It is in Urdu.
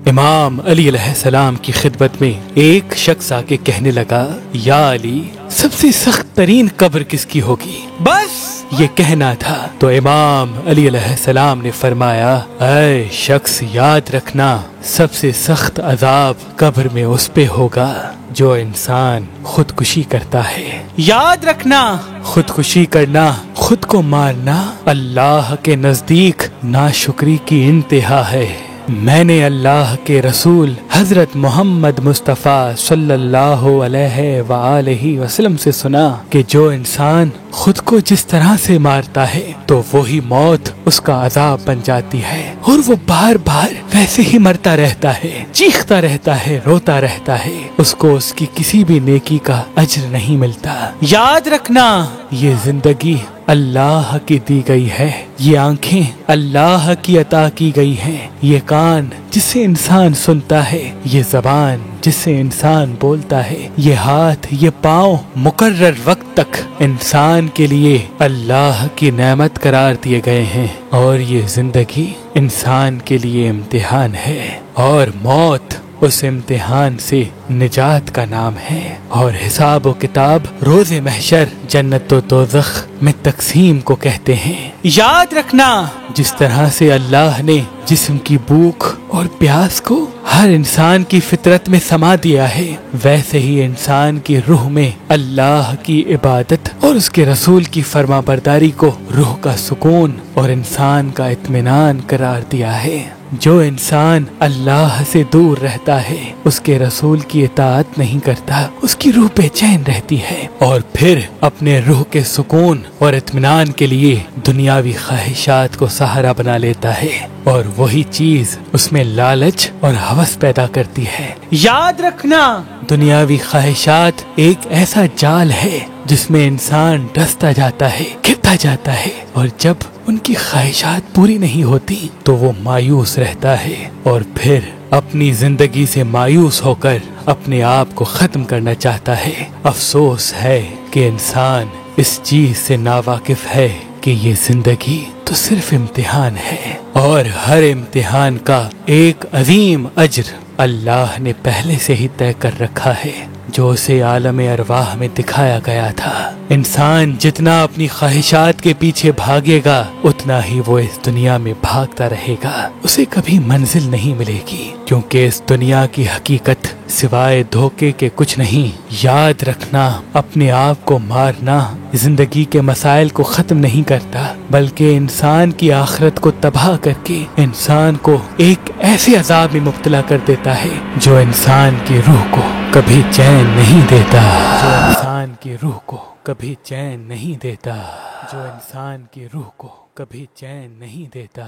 امام علی علیہ السلام کی خدمت میں ایک شخص آ کے کہنے لگا، یا علی، سب سے سخت ترین قبر کس کی ہوگی؟ بس یہ کہنا تھا تو امام علی علیہ السلام نے فرمایا، اے شخص، یاد رکھنا سب سے سخت عذاب قبر میں اس پہ ہوگا جو انسان خودکشی کرتا ہے۔ یاد رکھنا، خودکشی کرنا، خود کو مارنا اللہ کے نزدیک ناشکری کی انتہا ہے۔ میں نے اللہ کے رسول حضرت محمد مصطفیٰ صلی اللہ علیہ وآلہ وسلم سے سنا کہ جو انسان خود کو جس طرح سے مارتا ہے تو وہی موت اس کا عذاب بن جاتی ہے، اور وہ بار بار ویسے ہی مرتا رہتا ہے، چیختا رہتا ہے، روتا رہتا ہے، اس کو اس کی کسی بھی نیکی کا اجر نہیں ملتا۔ یاد رکھنا، یہ زندگی اللہ کی دی گئی ہے، یہ آنکھیں اللہ کی عطا کی گئی ہیں، یہ کان جس سے انسان سنتا ہے، یہ زبان جس سے انسان بولتا ہے، یہ ہاتھ، یہ پاؤں مقرر وقت تک انسان کے لیے اللہ کی نعمت قرار دیے گئے ہیں، اور یہ زندگی انسان کے لیے امتحان ہے، اور موت اس امتحان سے نجات کا نام ہے، اور حساب و کتاب روز محشر جنت و دوزخ میں تقسیم کو کہتے ہیں۔ یاد رکھنا، جس طرح سے اللہ نے جسم کی بھوک اور پیاس کو ہر انسان کی فطرت میں سما دیا ہے، ویسے ہی انسان کی روح میں اللہ کی عبادت اور اس کے رسول کی فرما برداری کو روح کا سکون اور انسان کا اطمینان قرار دیا ہے۔ جو انسان اللہ سے دور رہتا ہے، اس کے رسول کی اطاعت نہیں کرتا، اس کی روح بے چین رہتی ہے، اور پھر اپنے روح کے سکون اور اطمینان کے لیے دنیاوی خواہشات کو سہارا بنا لیتا ہے، اور وہی چیز اس میں لالچ اور ہوس پیدا کرتی ہے۔ یاد رکھنا، دنیاوی خواہشات ایک ایسا جال ہے جس میں انسان ڈستا جاتا ہے، گرتا جاتا ہے، اور جب ان کی خواہشات پوری نہیں ہوتی تو وہ مایوس رہتا ہے، اور پھر اپنی زندگی سے مایوس ہو کر اپنے آپ کو ختم کرنا چاہتا ہے۔ افسوس ہے کہ انسان اس چیز سے ناواقف ہے کہ یہ زندگی تو صرف امتحان ہے، اور ہر امتحان کا ایک عظیم اجر اللہ نے پہلے سے ہی طے کر رکھا ہے، جو اسے عالم ارواح میں دکھایا گیا تھا۔ انسان جتنا اپنی خواہشات کے پیچھے بھاگے گا اتنا ہی وہ اس دنیا میں بھاگتا رہے گا، اسے کبھی منزل نہیں ملے گی، کیونکہ اس دنیا کی حقیقت سوائے دھوکے کے کچھ نہیں۔ یاد رکھنا، اپنے آپ کو مارنا زندگی کے مسائل کو ختم نہیں کرتا، بلکہ انسان کی آخرت کو تباہ کر کے انسان کو ایک ایسے عذاب میں مبتلا کر دیتا ہے جو انسان کی روح کو کبھی چین نہیں دیتا، جو انسان کی روح کو کبھی چین نہیں دیتا، جو انسان کی روح کو کبھی چین نہیں دیتا۔